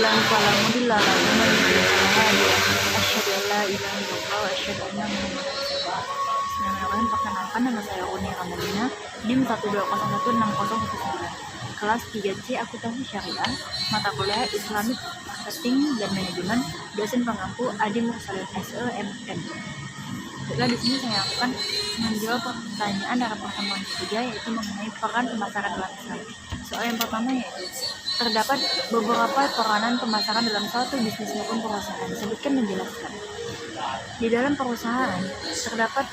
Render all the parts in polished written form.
yahdiyahu fala mudilla lahu wa man yudlil fala hadiya lahu. Asyhadu an la ilaha illallah wa asyhadu anna Muhammadan rasulullah. Bismillahirrahmanirrahim. Perkenalkan, nama saya Unia Ramadina, NIM 1201609, kelas 3C Akuntansi Syariah, mata kuliah Islamic Marketing dan Manajemen, dosen pengampu Adi Mursalin SEMN. Juga di sini saya akan menjawab pertanyaan dari pertemuan ketiga, yaitu mengenai peran pemasaran dalam Islam. Soal yang pertama yaitu, terdapat beberapa peranan pemasaran dalam suatu bisnis maupun perusahaan. Sebutkan dan jelaskan. Di dalam perusahaan terdapat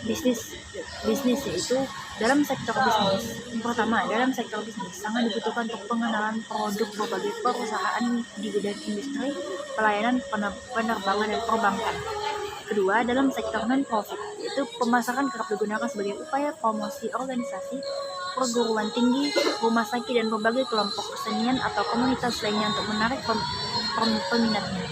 bisnis yaitu dalam sektor bisnis. Yang pertama, dalam sektor bisnis sangat dibutuhkan untuk pengenalan produk berbagai perusahaan di bidang industri, pelayanan, penerbangan, dan perbankan. Kedua, dalam sektor non-profit, yaitu pemasaran kerap digunakan sebagai upaya promosi organisasi, perguruan tinggi, rumah sakit, dan berbagai kelompok kesenian atau komunitas lainnya untuk menarik peminatnya.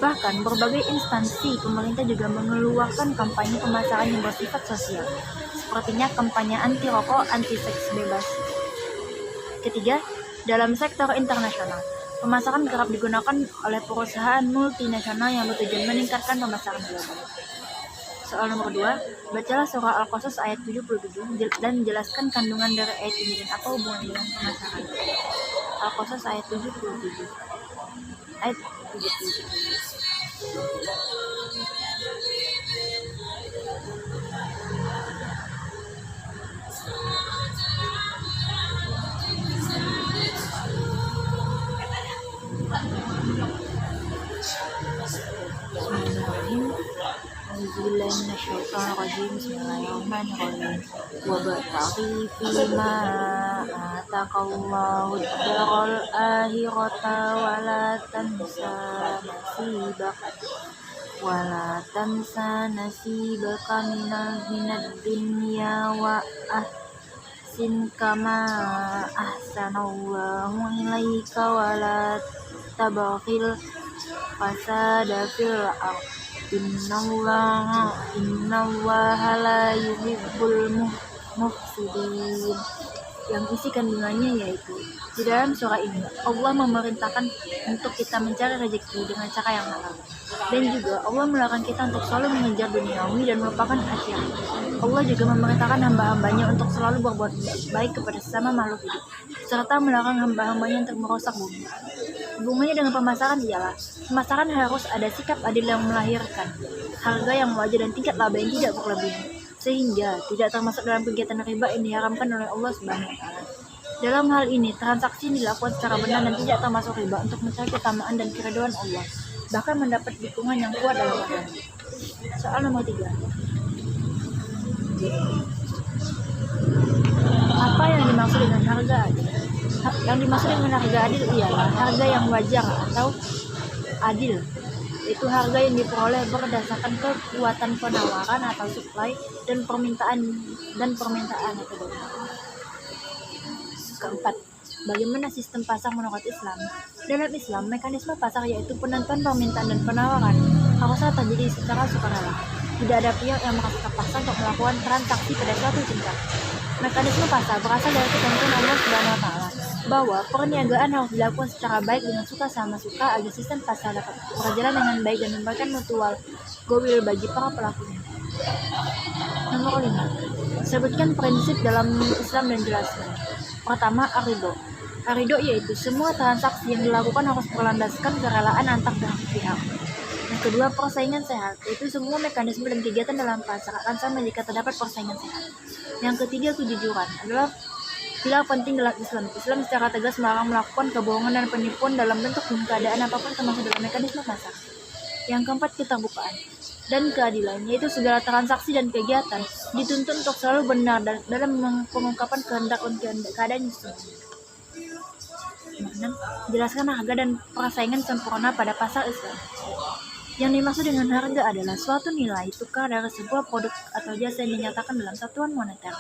Bahkan, berbagai instansi pemerintah juga mengeluarkan kampanye pemasaran yang bersifat sosial, sepertinya kampanye anti-rokok, anti-seks bebas. Ketiga, dalam sektor internasional, pemasaran kerap digunakan oleh perusahaan multinasional yang bertujuan meningkatkan pemasaran global. Soal nomor 2, bacalah surah Al-Qasas ayat 77 dan jelaskan kandungan dari ayat ini dan apa hubungannya dengan pemasaran. Al-Qasas ayat 77. Ayat 77. Bismillahirrahmanirrahim. Wabtaghi fima ataqallahu ad-daral akhirata wala tansa nasibaka minad dunya wa ahsin kama ahsanallahu ilaika wala tabaghil fasada fil ardh. Innallaha la yuhibbul mufsidin. Yang isi kandungannya yaitu, di dalam surah ini Allah memerintahkan untuk kita mencari rezeki dengan cara yang halal, dan juga Allah melarang kita untuk selalu mengejar duniawi dan melupakan akhirat. Allah juga memerintahkan hamba-hambanya untuk selalu berbuat baik kepada sesama makhluk hidup, serta melarang hamba-hambanya untuk merusak bumi. Hubungannya dengan pemasaran ialah, pemasaran harus ada sikap adil yang melahirkan harga yang wajar dan tingkat laba yang tidak berlebihan, sehingga tidak termasuk dalam kegiatan riba yang diharamkan oleh Allah Subhanahu wa Ta'ala. Dalam hal ini, transaksi dilakukan secara benar dan tidak termasuk riba untuk mencari keutamaan dan keridhaan Allah, bahkan mendapat dukungan yang kuat dalam agama. Soal nomor 3. Apa yang dimaksud dengan harga adil? Yang dimaksud dengan harga adil ialah harga yang wajar atau adil, yaitu harga yang diperoleh berdasarkan kekuatan penawaran atau supply dan permintaan atau demand. Keempat, bagaimana sistem pasar menurut Islam? Dalam Islam, mekanisme pasar yaitu penentuan permintaan dan penawaran harusnya terjadi secara sukarela. Tidak ada pihak yang merasa terpaksa untuk melakukan transaksi pada suatu tingkat. Mekanisme pasar berasal dari ketentuan Allah Subhanahu wa Ta'ala bahwa perniagaan harus dilakukan secara baik dengan suka sama suka agar sistem pasar dapat berjalan dengan baik dan memberikan mutual goodwill bagi para pelakunya. Nomor 5. Sebutkan prinsip dalam Islam dan jelaskan. Pertama, arido. Arido yaitu semua transaksi yang dilakukan harus berlandaskan kerelaan antar pihak. Yang kedua, persaingan sehat, yaitu semua mekanisme dan kegiatan dalam pasar akan sama jika terdapat persaingan sehat. Yang ketiga, kejujuran adalah pilar penting dalam Islam. Islam secara tegas melarang melakukan kebohongan dan penipuan dalam bentuk dan keadaan apapun termasuk dalam mekanisme pasar. Yang keempat, keterbukaan dan keadilan, yaitu segala transaksi dan kegiatan dituntut untuk selalu benar dalam pengungkapan kehendak dan keadaan sesungguhnya. 6. Jelaskan harga dan persaingan sempurna pada pasar Islam. Yang dimaksud dengan harga adalah suatu nilai tukar dari sebuah produk atau jasa yang dinyatakan dalam satuan moneter.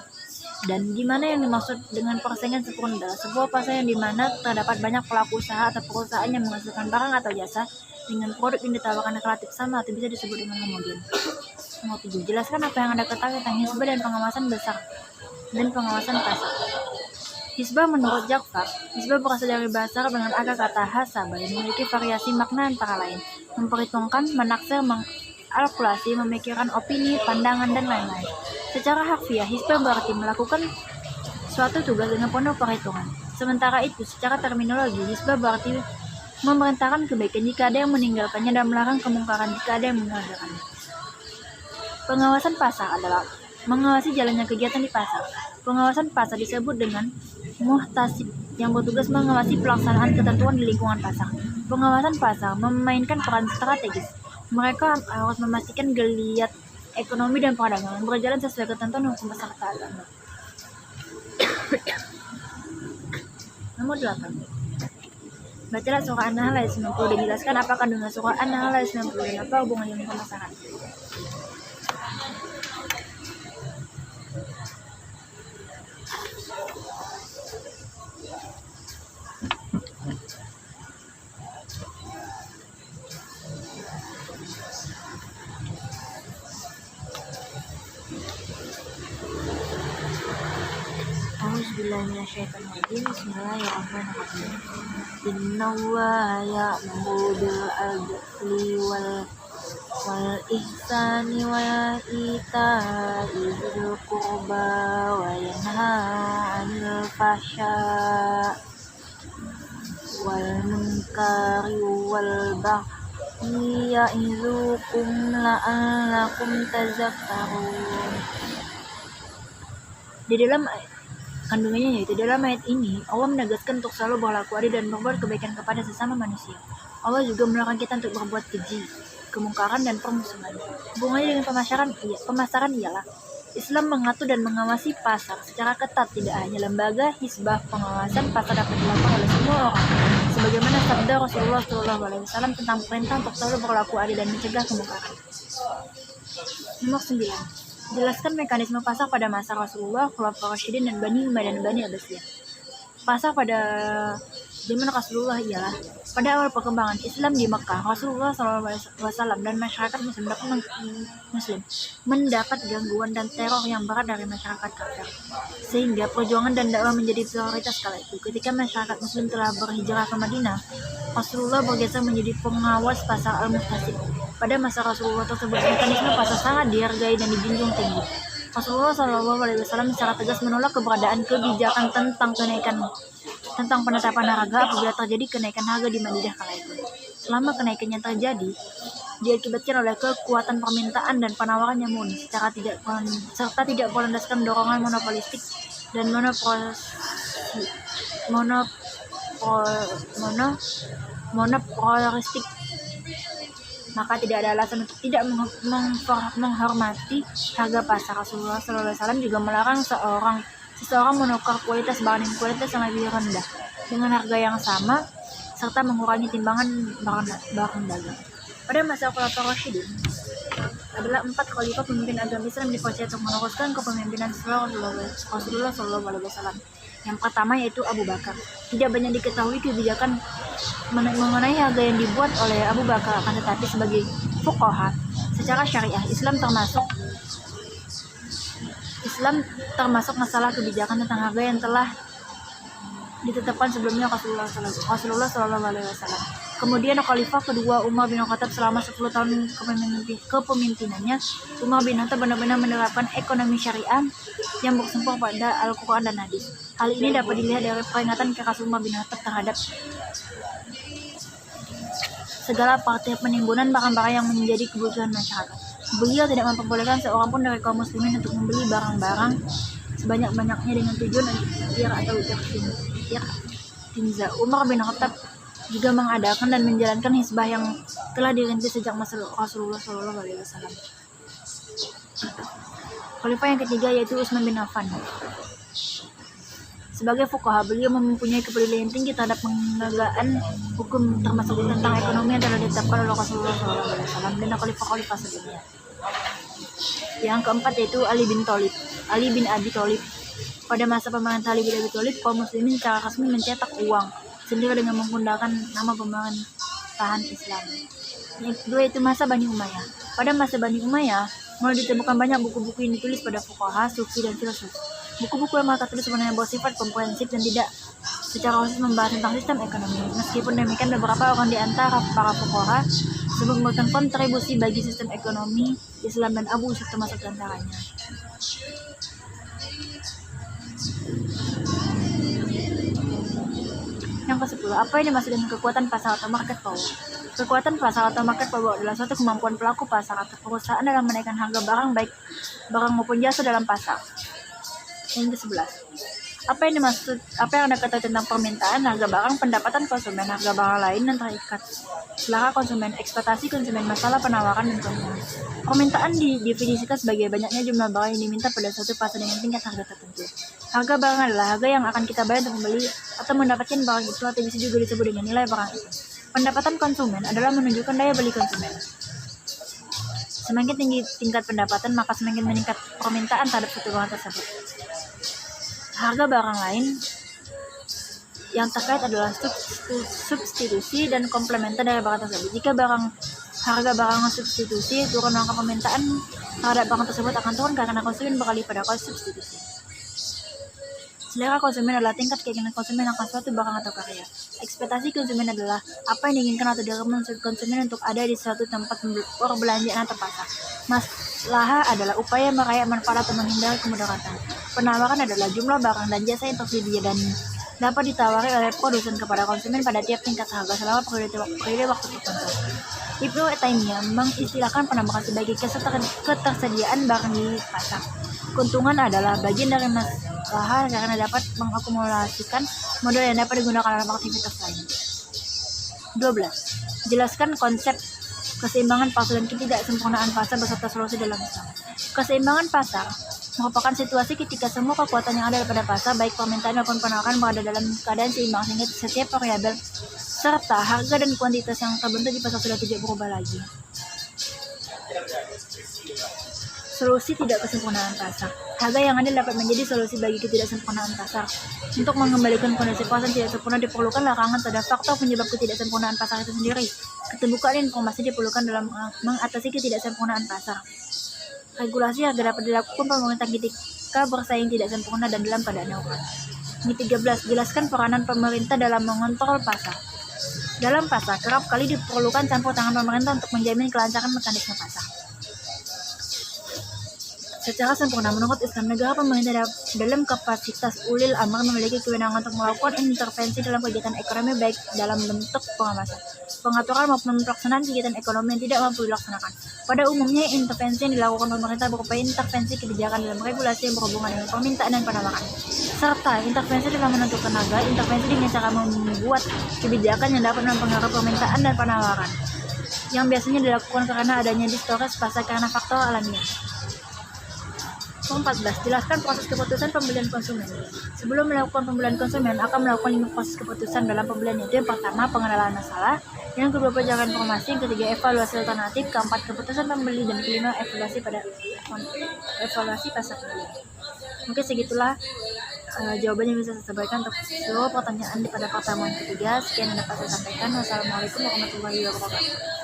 Dan di mana yang dimaksud dengan persaingan sempurna adalah sebuah pasar yang di mana terdapat banyak pelaku usaha atau perusahaan yang menghasilkan barang atau jasa dengan produk yang ditawarkan relatif sama atau bisa disebut dengan homogen. Nomor 7. Jelaskan apa yang Anda ketahui tentang hisbah dan pengawasan besar dan pengawasan pasar. Hisbah menurut Ja'far, hisbah berasal dari bahasa Arab dengan akar kata hasaba yang memiliki variasi makna antara lain, memperhitungkan, menaksir, mengalkulasi, memikirkan opini, pandangan, dan lain-lain. Secara harfiah, hisbah berarti melakukan suatu tugas dengan penuh perhitungan. Sementara itu, secara terminologi, hisbah berarti memerintahkan kebaikan jika ada yang meninggalkannya dan melarang kemungkaran jika ada yang mengerjakannya. Pengawasan pasar adalah mengawasi jalannya kegiatan di pasar. Pengawasan pasar disebut dengan muhtasib yang bertugas mengawasi pelaksanaan ketentuan di lingkungan pasar. Pengawasan pasar memainkan peran strategis. Mereka harus memastikan geliat ekonomi dan perdagangan berjalan sesuai ketentuan hukum pasar agama. Nomor 8. Bacalah surah An-Nahl ayat 90 dan jelaskan apa kandungan surah An-Nahl ayat 90 dan apa hubungannya dengan pemasaran. Bismillahirrahmanirrahim. Bismillahirrahmanirrahim. Innallaha ya'muru bil adli wal ihsani wa ita'i dzil qurba wa yanha 'anil fahsya'i wal munkari wal baghi ya'izukum la'allakum tadhakkarun. Di dalam kandungannya yaitu dalam ayat ini Allah menegaskan untuk selalu berlaku adil dan berbuat kebaikan kepada sesama manusia. Allah juga melarang kita untuk berbuat keji, kemungkaran dan permusuhan. Hubungannya dengan pemasaran ialah Islam mengatur dan mengawasi pasar secara ketat. Tidak hanya lembaga hisbah, pengawasan pasar dapat dilakukan oleh semua orang. Sebagaimana sabda Rasulullah SAW tentang perintah untuk selalu berlaku adil dan mencegah kemungkaran. Nomor 9. Jelaskan mekanisme pasar pada masa Rasulullah, Khulafaur Rasyidin, dan Bani Umayyah dan Bani Abbasiyah. Pasar pada zaman Rasulullah ialah pada awal perkembangan Islam di Mekah, Rasulullah SAW dan masyarakat Muslim mendapat gangguan dan teror yang berat dari masyarakat kafir, sehingga perjuangan dan dakwah menjadi prioritas kala itu. Ketika masyarakat Muslim telah berhijrah ke Madinah, Rasulullah bergeser menjadi pengawas pasar Al-Muhtasib. Pada masa Rasulullah tersebut, mekanisme pasar sangat dihargai dan dijunjung tinggi. Rasulullah SAW secara tegas menolak keberadaan kebijakan tentang penetapan harga apabila terjadi kenaikan harga di Madinah kala itu. Selama kenaikan yang terjadi diakibatkan oleh kekuatan permintaan dan penawaran yang murni serta tidak berlandaskan dorongan monopolistik dan monopolistik, maka tidak ada alasan untuk tidak menghormati harga pasar. Rasulullah SAW juga melarang seseorang menukar kualitas barang dengan kualitas yang lebih rendah dengan harga yang sama serta mengurangi timbangan barang dagang. Pada masa Khulafaur Rasyidin adalah 4 khalifah pemimpin agama Islam dipercaya untuk meneruskan kepemimpinan Rasulullah SAW. Yang pertama yaitu Abu Bakar. Tidak banyak diketahui kebijakan mengenai harga yang dibuat oleh Abu Bakar, akan tetapi sebagai fuqaha secara syariah Islam termasuk masalah kebijakan tentang harga yang telah ditetapkan sebelumnya Rasulullah SAW. Kemudian Khalifah kedua Umar bin Khattab selama 10 tahun kepemimpinannya, Umar bin Khattab benar-benar menerapkan ekonomi syariah yang bersumber pada Al-Quran dan Hadis. Hal ini dapat dilihat dari peringatan keras Umar bin Khattab terhadap segala praktik penimbunan barang-barang yang menjadi kebutuhan masyarakat. Beliau tidak memperbolehkan seorang pun dari kaum muslimin untuk membeli barang-barang sebanyak-banyaknya dengan tujuan ikhtiar atau istinza. Umar bin Khattab juga mengadakan dan menjalankan hisbah yang telah dirintis sejak masa Rasulullah SAW. Khalifah yang ketiga yaitu Utsman bin Affan. Sebagai fuqaha, beliau mempunyai kepedulian tinggi terhadap penegakan hukum termasuk tentang ekonomi yang telah ditetapkan oleh Rasulullah SAW dan khalifah-khalifah sebelumnya. Yang keempat yaitu Ali bin Abi Thalib. Pada masa pemerintahan Ali bin Abi Thalib, kaum muslimin secara resmi mencetak uang sendiri dengan menggunakan nama pemerintahan Islam. Yang kedua itu masa Bani Umayyah. Pada masa Bani Umayyah, mulai ditemukan banyak buku-buku yang ditulis pada fuqaha, sufi dan filsuf. Buku-buku yang mereka tulis sebenarnya bersifat komprehensif dan tidak secara khusus membahas tentang sistem ekonomi. Meskipun demikian, beberapa orang di antara para fuqaha sebut memberikan kontribusi bagi sistem ekonomi Islam dan Abu Yusuf termasuk di antaranya. Yang ke-10, apa yang dimaksud dengan kekuatan pasar atau market power? Kekuatan pasar atau market power adalah suatu kemampuan pelaku pasar atau perusahaan dalam menaikkan harga barang, baik barang maupun jasa dalam pasar. Yang ke-11, apa yang Anda ketahui tentang permintaan, harga barang, pendapatan konsumen, harga barang lain dan terikat selera konsumen, ekspektasi konsumen, masalah penawaran dan konsumen. Permintaan didefinisikan sebagai banyaknya jumlah barang yang diminta pada suatu fase dengan tingkat harga tertentu. Harga barang adalah harga yang akan kita bayar untuk membeli atau mendapatkan barang itu, atau bisa juga disebut dengan nilai barang itu. Pendapatan konsumen adalah menunjukkan daya beli konsumen. Semakin tinggi tingkat pendapatan, maka semakin meningkat permintaan terhadap suatu barang tersebut. Harga barang lain yang terkait adalah substitusi dan komplementer dari barang tersebut. Jika harga barang substitusi turun, maka permintaan terhadap barang tersebut akan turun karena konsumen beralih pada kos substitusi. Selera konsumen adalah tingkat keinginan konsumen akan suatu barang atau karya. Ekspektasi konsumen adalah apa yang diinginkan atau direkomendasi konsumen untuk ada di suatu tempat perbelanjaan atau pasar. Masalah adalah upaya meraih manfaat atau menghindari kemudaratan. Penawaran adalah jumlah barang dan jasa yang tersedia dan dapat ditawari oleh produsen kepada konsumen pada tiap tingkat harga selama periode waktu tertentu. Ibnu Taimiyah mengistilahkan penambahan sebagai ketersediaan barang di pasar. Keuntungan adalah bagian dari masalah karena dapat mengakumulasikan modal yang dapat digunakan dalam aktivitas lain. 12. Jelaskan konsep keseimbangan pasar dan ketidaksempurnaan pasar beserta solusi dalam Islam. Keseimbangan pasar merupakan situasi ketika semua kekuatan yang ada pada pasar, baik permintaan maupun penawaran, berada dalam keadaan seimbang sehingga setiap variabel serta harga dan kuantitas yang terbentuk di pasar sudah tidak berubah lagi. Solusi tidak kesempurnaan pasar. Harga yang adil dapat menjadi solusi bagi ketidaksempurnaan pasar. Untuk mengembalikan kondisi pasar tidak sempurna diperlukan larangan terhadap faktor penyebab ketidaksempurnaan pasar itu sendiri. Keterbukaan informasi diperlukan dalam mengatasi ketidaksempurnaan pasar. Regulasi harga dapat dilakukan pemerintah ketika bersaing tidak sempurna dan dalam keadaan darurat. Ini 13. Jelaskan peranan pemerintah dalam mengontrol pasar. Dalam pasar, kerap kali diperlukan campur tangan pemerintah untuk menjamin kelancaran mekanisme pasar. Secara sempurna, menurut Islam, negara pemerintah dalam kapasitas ulil amr memiliki kewenangan untuk melakukan intervensi dalam kegiatan ekonomi, baik dalam bentuk pengawasan, pengaturan maupun pelaksanaan kegiatan ekonomi yang tidak mampu dilaksanakan. Pada umumnya, intervensi yang dilakukan pemerintah berupa intervensi kebijakan dalam regulasi yang berhubungan dengan permintaan dan penawaran, serta intervensi dalam menentukan harga, intervensi dengan cara membuat kebijakan yang dapat mempengaruhi permintaan dan penawaran, yang biasanya dilakukan karena adanya distorsi pasar karena faktor alamiah. 14. Jelaskan proses keputusan pembelian konsumen. Sebelum melakukan pembelian, konsumen akan melakukan 5 proses keputusan dalam pembelian, yaitu yang pertama, pengenalan masalah, yang kedua, pencarian informasi, yang ketiga, evaluasi alternatif, keempat, keputusan pembeli, dan kelima, evaluasi pasar pembelian. Mungkin segitulah jawabannya bisa saya sampaikan untuk seluruh pertanyaan pada pertemuan ketiga. Sekian yang dapat saya sampaikan. Wassalamualaikum warahmatullahi wabarakatuh.